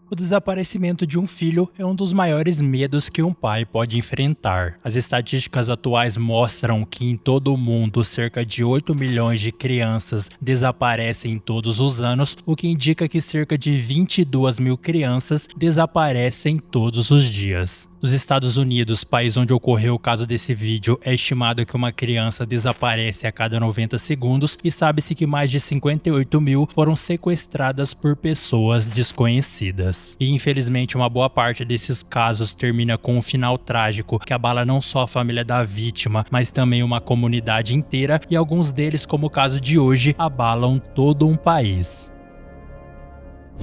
O desaparecimento de um filho é um dos maiores medos que um pai pode enfrentar. As estatísticas atuais mostram que em todo o mundo cerca de 8 milhões de crianças desaparecem todos os anos, o que indica que cerca de 22 mil crianças desaparecem todos os dias. Nos Estados Unidos, país onde ocorreu o caso desse vídeo, é estimado que uma criança desaparece a cada 90 segundos e sabe-se que mais de 58 mil foram sequestradas por pessoas desconhecidas. E infelizmente uma boa parte desses casos termina com um final trágico que abala não só a família da vítima, mas também uma comunidade inteira, e alguns deles, como o caso de hoje, abalam todo um país.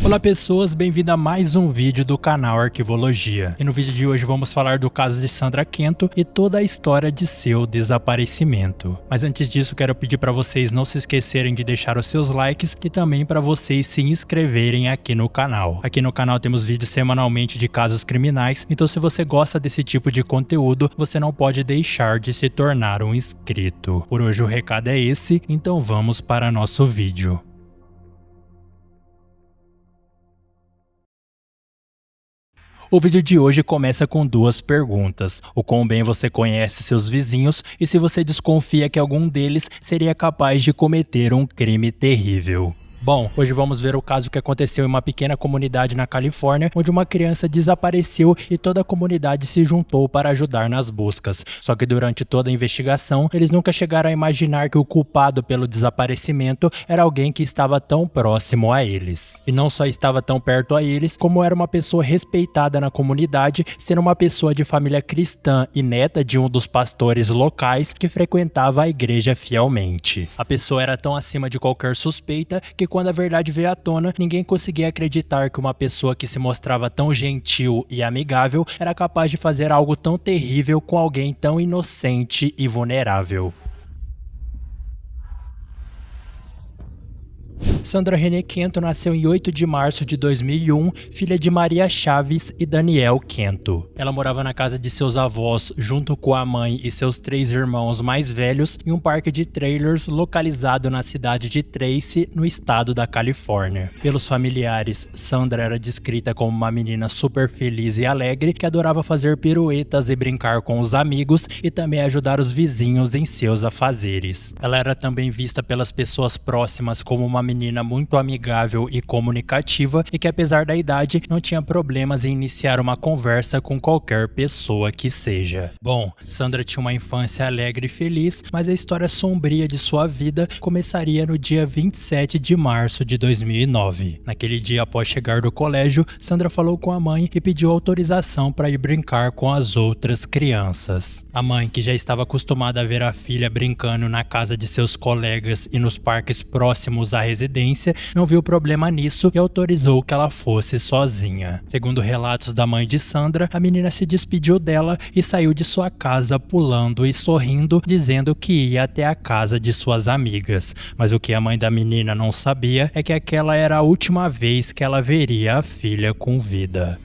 Olá pessoas, bem-vindo a mais um vídeo do canal Arquivologia. E no vídeo de hoje vamos falar do caso de Sandra Quento e toda a história de seu desaparecimento. Mas antes disso, quero pedir para vocês não se esquecerem de deixar os seus likes e também para vocês se inscreverem aqui no canal. Aqui no canal temos vídeos semanalmente de casos criminais, então se você gosta desse tipo de conteúdo, você não pode deixar de se tornar um inscrito. Por hoje o recado é esse, então vamos para nosso vídeo. O vídeo de hoje começa com duas perguntas: o quão bem você conhece seus vizinhos e se você desconfia que algum deles seria capaz de cometer um crime terrível. Bom, hoje vamos ver o caso que aconteceu em uma pequena comunidade na Califórnia, onde uma criança desapareceu e toda a comunidade se juntou para ajudar nas buscas. Só que durante toda a investigação, eles nunca chegaram a imaginar que o culpado pelo desaparecimento era alguém que estava tão próximo a eles. E não só estava tão perto a eles, como era uma pessoa respeitada na comunidade, sendo uma pessoa de família cristã e neta de um dos pastores locais que frequentava a igreja fielmente. A pessoa era tão acima de qualquer suspeita que quando a verdade veio à tona, ninguém conseguia acreditar que uma pessoa que se mostrava tão gentil e amigável era capaz de fazer algo tão terrível com alguém tão inocente e vulnerável. Sandra Renee Quento nasceu em 8 de março de 2001, filha de Maria Chaves e Daniel Quento. Ela morava na casa de seus avós, junto com a mãe e seus 3 irmãos mais velhos, em um parque de trailers localizado na cidade de Tracy, no estado da Califórnia. Pelos familiares, Sandra era descrita como uma menina super feliz e alegre, que adorava fazer piruetas e brincar com os amigos e também ajudar os vizinhos em seus afazeres. Ela era também vista pelas pessoas próximas como uma menina muito amigável e comunicativa e que, apesar da idade, não tinha problemas em iniciar uma conversa com qualquer pessoa que seja. Bom, Sandra tinha uma infância alegre e feliz, mas a história sombria de sua vida começaria no dia 27 de março de 2009. Naquele dia, após chegar do colégio, Sandra falou com a mãe e pediu autorização para ir brincar com as outras crianças. A mãe, que já estava acostumada a ver a filha brincando na casa de seus colegas e nos parques próximos à residência, não viu problema nisso e autorizou que ela fosse sozinha. Segundo relatos da mãe de Sandra, a menina se despediu dela e saiu de sua casa pulando e sorrindo, dizendo que ia até a casa de suas amigas. Mas o que a mãe da menina não sabia é que aquela era a última vez que ela veria a filha com vida.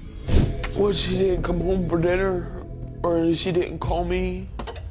She didn't come home for dinner, or she didn't call me.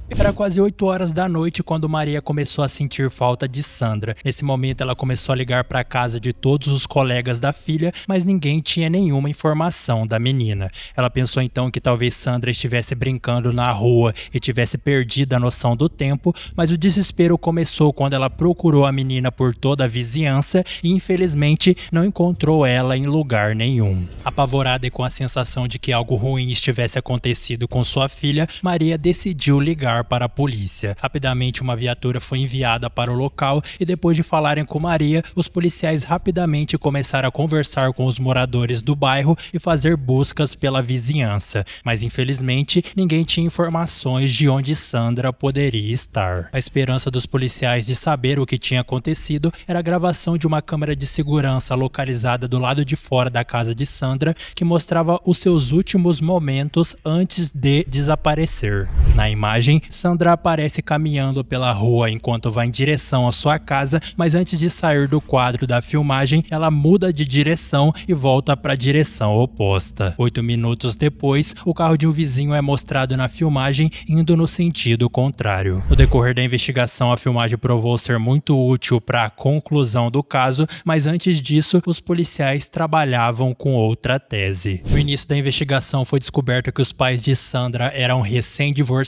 Era quase 8 horas da noite quando Maria começou a sentir falta de Sandra. Nesse momento ela começou a ligar para a casa de todos os colegas da filha, mas ninguém tinha nenhuma informação da menina. Ela pensou então que talvez Sandra estivesse brincando na rua e tivesse perdido a noção do tempo, mas o desespero começou quando ela procurou a menina por toda a vizinhança e infelizmente não encontrou ela em lugar nenhum. Apavorada e com a sensação de que algo ruim estivesse acontecido com sua filha, Maria decidiu ligar para a polícia. Rapidamente uma viatura foi enviada para o local e depois de falarem com Maria, os policiais rapidamente começaram a conversar com os moradores do bairro e fazer buscas pela vizinhança, mas infelizmente ninguém tinha informações de onde Sandra poderia estar. A esperança dos policiais de saber o que tinha acontecido era a gravação de uma câmera de segurança localizada do lado de fora da casa de Sandra, que mostrava os seus últimos momentos antes de desaparecer. Na imagem, Sandra aparece caminhando pela rua enquanto vai em direção à sua casa, mas antes de sair do quadro da filmagem, ela muda de direção e volta para a direção oposta. 8 minutos depois, o carro de um vizinho é mostrado na filmagem indo no sentido contrário. No decorrer da investigação, a filmagem provou ser muito útil para a conclusão do caso, mas antes disso, os policiais trabalhavam com outra tese. No início da investigação, foi descoberto que os pais de Sandra eram recém-divorciados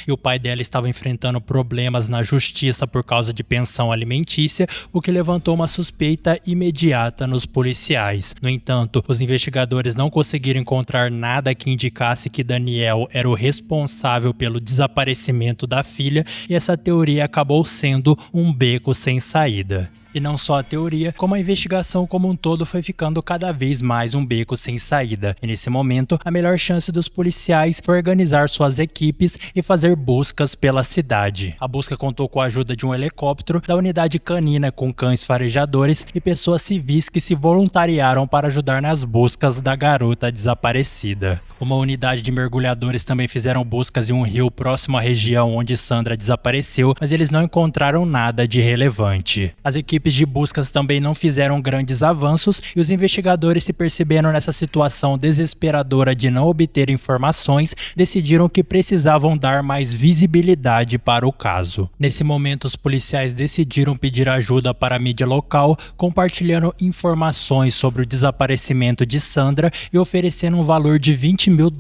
e o pai dela estava enfrentando problemas na justiça por causa de pensão alimentícia, o que levantou uma suspeita imediata nos policiais. No entanto, os investigadores não conseguiram encontrar nada que indicasse que Daniel era o responsável pelo desaparecimento da filha, e essa teoria acabou sendo um beco sem saída. E não só a teoria, como a investigação como um todo foi ficando cada vez mais um beco sem saída. E nesse momento, a melhor chance dos policiais foi organizar suas equipes e fazer buscas pela cidade. A busca contou com a ajuda de um helicóptero, da unidade canina com cães farejadores e pessoas civis que se voluntariaram para ajudar nas buscas da garota desaparecida. Uma unidade de mergulhadores também fizeram buscas em um rio próximo à região onde Sandra desapareceu, mas eles não encontraram nada de relevante. As equipes de buscas também não fizeram grandes avanços e os investigadores, se percebendo nessa situação desesperadora de não obter informações, decidiram que precisavam dar mais visibilidade para o caso. Nesse momento, os policiais decidiram pedir ajuda para a mídia local, compartilhando informações sobre o desaparecimento de Sandra e oferecendo um valor de $20 mil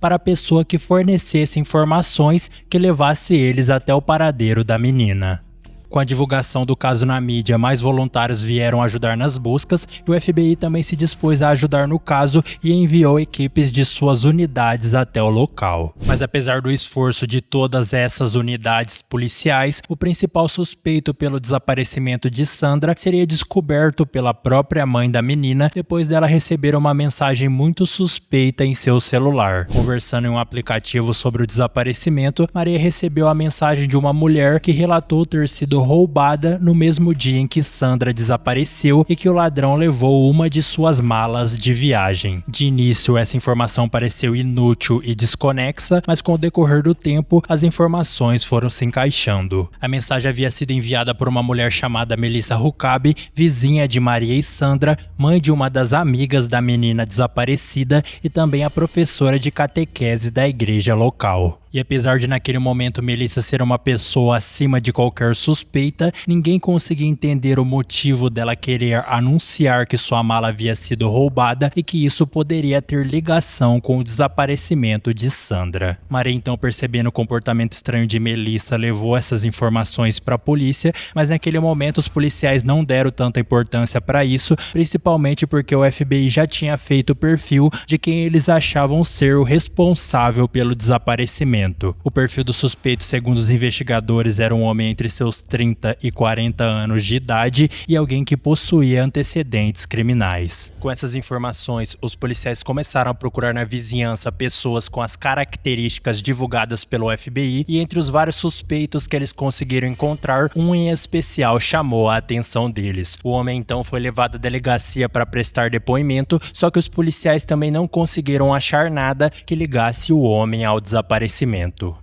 para a pessoa que fornecesse informações que levasse eles até o paradeiro da menina. Com a divulgação do caso na mídia, mais voluntários vieram ajudar nas buscas e o FBI também se dispôs a ajudar no caso e enviou equipes de suas unidades até o local. Mas apesar do esforço de todas essas unidades policiais, o principal suspeito pelo desaparecimento de Sandra seria descoberto pela própria mãe da menina depois dela receber uma mensagem muito suspeita em seu celular. Conversando em um aplicativo sobre o desaparecimento, Maria recebeu a mensagem de uma mulher que relatou ter sido roubada no mesmo dia em que Sandra desapareceu e que o ladrão levou uma de suas malas de viagem. De início, essa informação pareceu inútil e desconexa, mas com o decorrer do tempo, as informações foram se encaixando. A mensagem havia sido enviada por uma mulher chamada Melissa Huckaby, vizinha de Maria e Sandra, mãe de uma das amigas da menina desaparecida e também a professora de catequese da igreja local. E apesar de naquele momento Melissa ser uma pessoa acima de qualquer suspeita, ninguém conseguia entender o motivo dela querer anunciar que sua mala havia sido roubada e que isso poderia ter ligação com o desaparecimento de Sandra. Maria, então, percebendo o comportamento estranho de Melissa, levou essas informações para a polícia, mas naquele momento os policiais não deram tanta importância para isso, principalmente porque o FBI já tinha feito o perfil de quem eles achavam ser o responsável pelo desaparecimento. O perfil do suspeito, segundo os investigadores, era um homem entre seus 30 e 40 anos de idade e alguém que possuía antecedentes criminais. Com essas informações, os policiais começaram a procurar na vizinhança pessoas com as características divulgadas pelo FBI e entre os vários suspeitos que eles conseguiram encontrar, um em especial chamou a atenção deles. O homem então foi levado à delegacia para prestar depoimento, só que os policiais também não conseguiram achar nada que ligasse o homem ao desaparecimento.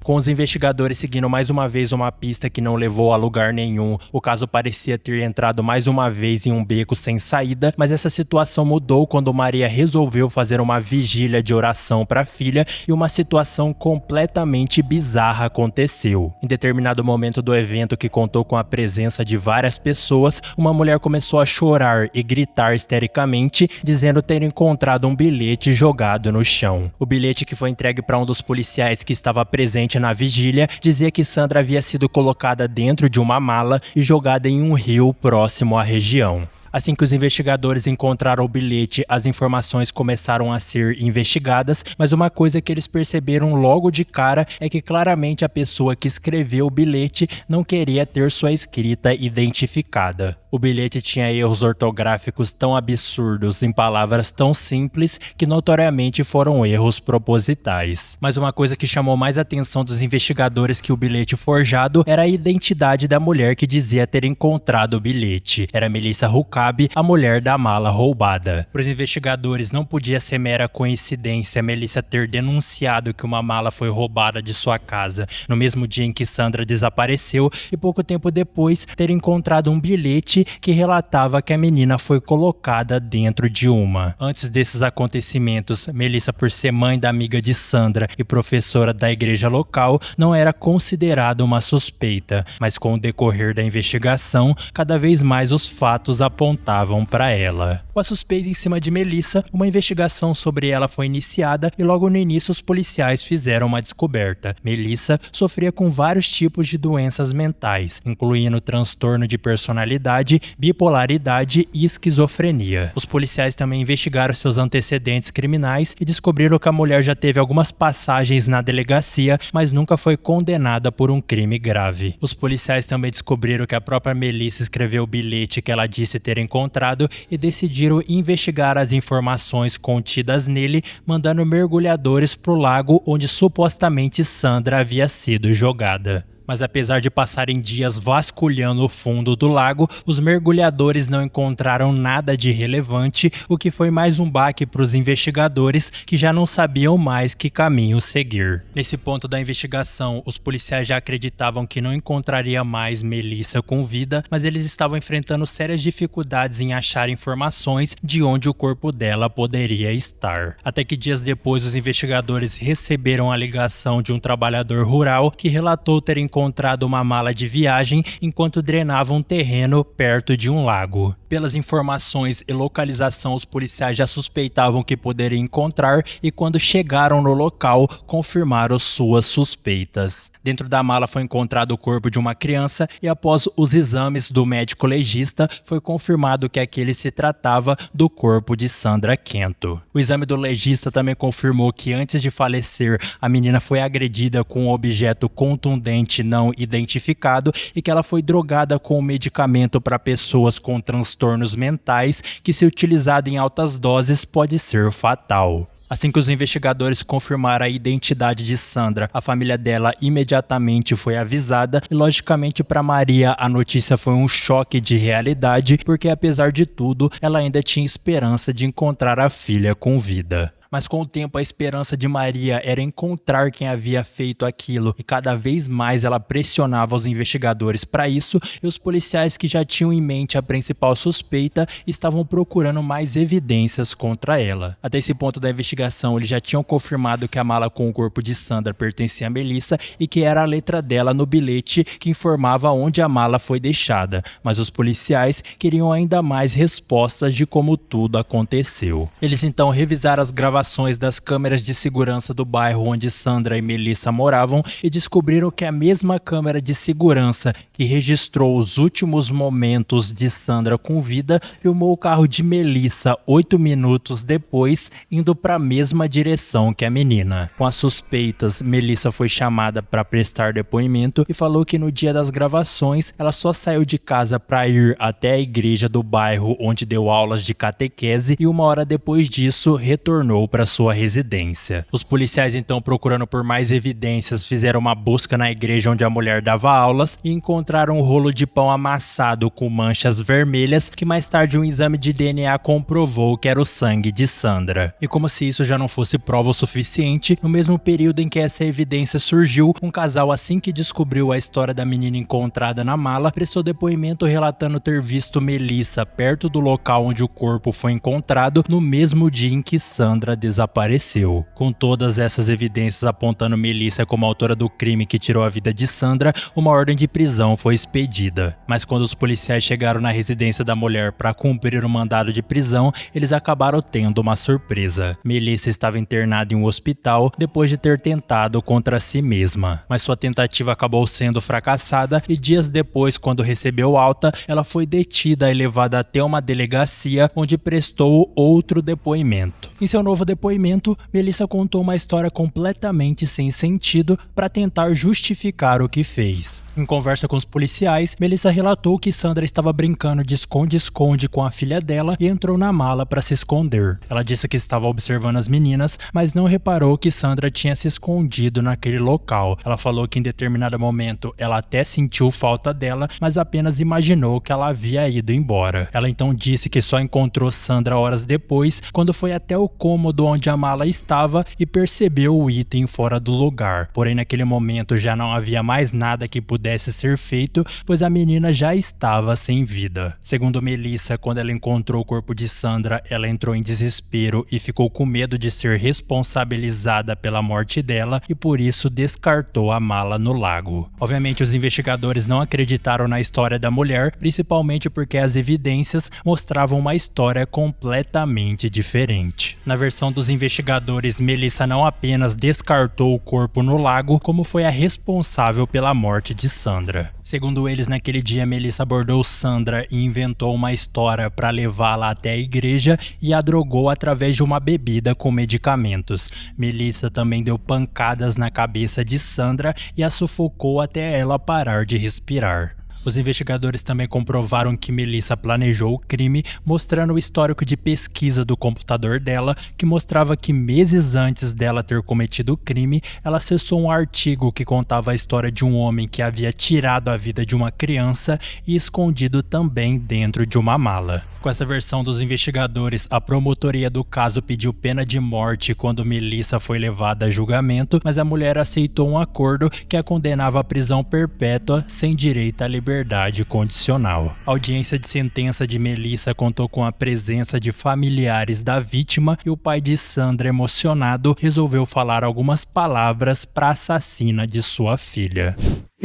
Com os investigadores seguindo mais uma vez uma pista que não levou a lugar nenhum, o caso parecia ter entrado mais uma vez em um beco sem saída, mas essa situação mudou quando Maria resolveu fazer uma vigília de oração para a filha e uma situação completamente bizarra aconteceu. Em determinado momento do evento, que contou com a presença de várias pessoas, uma mulher começou a chorar e gritar histericamente, dizendo ter encontrado um bilhete jogado no chão. O bilhete, que foi entregue para um dos policiais que estava presente na vigília, dizia que Sandra havia sido colocada dentro de uma mala e jogada em um rio próximo à região. Assim que os investigadores encontraram o bilhete, as informações começaram a ser investigadas, mas uma coisa que eles perceberam logo de cara é que claramente a pessoa que escreveu o bilhete não queria ter sua escrita identificada. O bilhete tinha erros ortográficos tão absurdos em palavras tão simples que notoriamente foram erros propositais. Mas uma coisa que chamou mais a atenção dos investigadores que o bilhete forjado era a identidade da mulher que dizia ter encontrado o bilhete. Era Melissa Huckaby, sabe, a mulher da mala roubada. Para os investigadores, não podia ser mera coincidência Melissa ter denunciado que uma mala foi roubada de sua casa no mesmo dia em que Sandra desapareceu e pouco tempo depois ter encontrado um bilhete que relatava que a menina foi colocada dentro de uma. Antes desses acontecimentos, Melissa, por ser mãe da amiga de Sandra e professora da igreja local, não era considerada uma suspeita, mas com o decorrer da investigação, cada vez mais os fatos apontavam para ela. Com a suspeita em cima de Melissa, uma investigação sobre ela foi iniciada e logo no início os policiais fizeram uma descoberta. Melissa sofria com vários tipos de doenças mentais, incluindo transtorno de personalidade, bipolaridade e esquizofrenia. Os policiais também investigaram seus antecedentes criminais e descobriram que a mulher já teve algumas passagens na delegacia, mas nunca foi condenada por um crime grave. Os policiais também descobriram que a própria Melissa escreveu o bilhete que ela disse ter encontrado e decidiram investigar as informações contidas nele, mandando mergulhadores para o lago onde supostamente Sandra havia sido jogada. Mas apesar de passarem dias vasculhando o fundo do lago, os mergulhadores não encontraram nada de relevante, o que foi mais um baque para os investigadores que já não sabiam mais que caminho seguir. Nesse ponto da investigação, os policiais já acreditavam que não encontraria mais Melissa com vida, mas eles estavam enfrentando sérias dificuldades em achar informações de onde o corpo dela poderia estar. Até que dias depois os investigadores receberam a ligação de um trabalhador rural que relatou ter encontrado uma mala de viagem enquanto drenava um terreno perto de um lago. Pelas informações e localização, os policiais já suspeitavam que poderia encontrar e quando chegaram no local, confirmaram suas suspeitas. Dentro da mala foi encontrado o corpo de uma criança e após os exames do médico legista, foi confirmado que aquele se tratava do corpo de Sandra Quento. O exame do legista também confirmou que antes de falecer, a menina foi agredida com um objeto contundente não identificado e que ela foi drogada com um medicamento para pessoas com transtornos mentais que, se utilizado em altas doses, pode ser fatal. Assim que os investigadores confirmaram a identidade de Sandra, a família dela imediatamente foi avisada e, logicamente, para Maria a notícia foi um choque de realidade, porque apesar de tudo, ela ainda tinha esperança de encontrar a filha com vida. Mas com o tempo a esperança de Maria era encontrar quem havia feito aquilo e cada vez mais ela pressionava os investigadores para isso e os policiais que já tinham em mente a principal suspeita estavam procurando mais evidências contra ela. Até esse ponto da investigação eles já tinham confirmado que a mala com o corpo de Sandra pertencia a Melissa e que era a letra dela no bilhete que informava onde a mala foi deixada, mas os policiais queriam ainda mais respostas de como tudo aconteceu. Eles então revisaram as gravações das câmeras de segurança do bairro onde Sandra e Melissa moravam e descobriram que a mesma câmera de segurança que registrou os últimos momentos de Sandra com vida filmou o carro de Melissa 8 minutos depois, indo para a mesma direção que a menina. Com as suspeitas, Melissa foi chamada para prestar depoimento e falou que no dia das gravações ela só saiu de casa para ir até a igreja do bairro onde deu aulas de catequese e 1 hora depois disso retornou para sua residência. Os policiais então, procurando por mais evidências, fizeram uma busca na igreja onde a mulher dava aulas e encontraram um rolo de pão amassado com manchas vermelhas que mais tarde um exame de DNA comprovou que era o sangue de Sandra. E como se isso já não fosse prova o suficiente, no mesmo período em que essa evidência surgiu, um casal, assim que descobriu a história da menina encontrada na mala, prestou depoimento relatando ter visto Melissa perto do local onde o corpo foi encontrado no mesmo dia em que Sandra desapareceu. Com todas essas evidências apontando Melissa como autora do crime que tirou a vida de Sandra, uma ordem de prisão foi expedida. Mas quando os policiais chegaram na residência da mulher para cumprir o mandado de prisão, eles acabaram tendo uma surpresa. Melissa estava internada em um hospital depois de ter tentado contra si mesma. Mas sua tentativa acabou sendo fracassada e dias depois, quando recebeu alta, ela foi detida e levada até uma delegacia onde prestou outro depoimento. Em seu novo novo depoimento, Melissa contou uma história completamente sem sentido para tentar justificar o que fez. Em conversa com os policiais, Melissa relatou que Sandra estava brincando de esconde-esconde com a filha dela e entrou na mala para se esconder. Ela disse que estava observando as meninas, mas não reparou que Sandra tinha se escondido naquele local. Ela falou que em determinado momento ela até sentiu falta dela, mas apenas imaginou que ela havia ido embora. Ela então disse que só encontrou Sandra horas depois, quando foi até o cômodo onde a mala estava e percebeu o item fora do lugar. Porém, naquele momento já não havia mais nada que pudesse ser feito, pois a menina já estava sem vida. Segundo Melissa, quando ela encontrou o corpo de Sandra, ela entrou em desespero e ficou com medo de ser responsabilizada pela morte dela e por isso descartou a mala no lago. Obviamente, os investigadores não acreditaram na história da mulher, principalmente porque as evidências mostravam uma história completamente diferente. Na versão dos investigadores, Melissa não apenas descartou o corpo no lago, como foi a responsável pela morte de Sandra. Segundo eles, naquele dia, Melissa abordou Sandra e inventou uma história para levá-la até a igreja e a drogou através de uma bebida com medicamentos. Melissa também deu pancadas na cabeça de Sandra e a sufocou até ela parar de respirar. Os investigadores também comprovaram que Melissa planejou o crime, mostrando o histórico de pesquisa do computador dela, que mostrava que meses antes dela ter cometido o crime, ela acessou um artigo que contava a história de um homem que havia tirado a vida de uma criança e escondido também dentro de uma mala. Com essa versão dos investigadores, a promotoria do caso pediu pena de morte quando Melissa foi levada a julgamento, mas a mulher aceitou um acordo que a condenava à prisão perpétua sem direito à liberdade condicional. A audiência de sentença de Melissa contou com a presença de familiares da vítima e o pai de Sandra, emocionado, resolveu falar algumas palavras para a assassina de sua filha.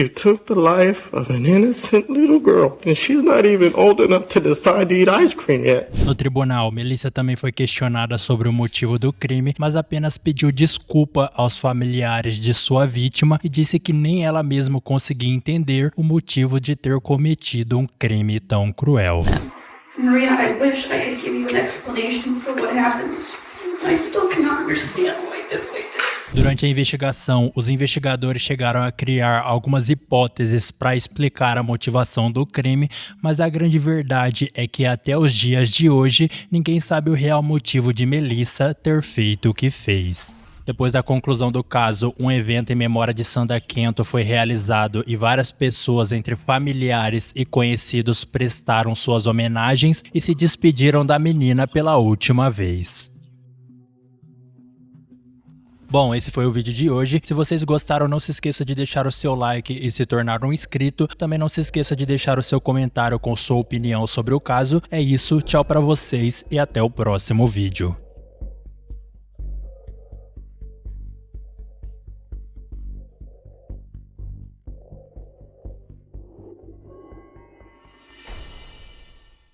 You took the life of an innocent little girl, and she's not even old enough to decide to eat ice cream yet. No tribunal, Melissa também foi questionada sobre o motivo do crime, mas apenas pediu desculpa aos familiares de sua vítima e disse que nem ela mesma conseguia entender o motivo de ter cometido um crime tão cruel. Maria, I wish I could give you an explanation for what happened. I still cannot understand why I did what I did. Durante a investigação, os investigadores chegaram a criar algumas hipóteses para explicar a motivação do crime, mas a grande verdade é que até os dias de hoje, ninguém sabe o real motivo de Melissa ter feito o que fez. Depois da conclusão do caso, um evento em memória de Sandra Canto foi realizado e várias pessoas, entre familiares e conhecidos, prestaram suas homenagens e se despediram da menina pela última vez. Bom, esse foi o vídeo de hoje. Se vocês gostaram, não se esqueça de deixar o seu like e se tornar um inscrito. Também não se esqueça de deixar o seu comentário com sua opinião sobre o caso. É isso, tchau pra vocês e até o próximo vídeo.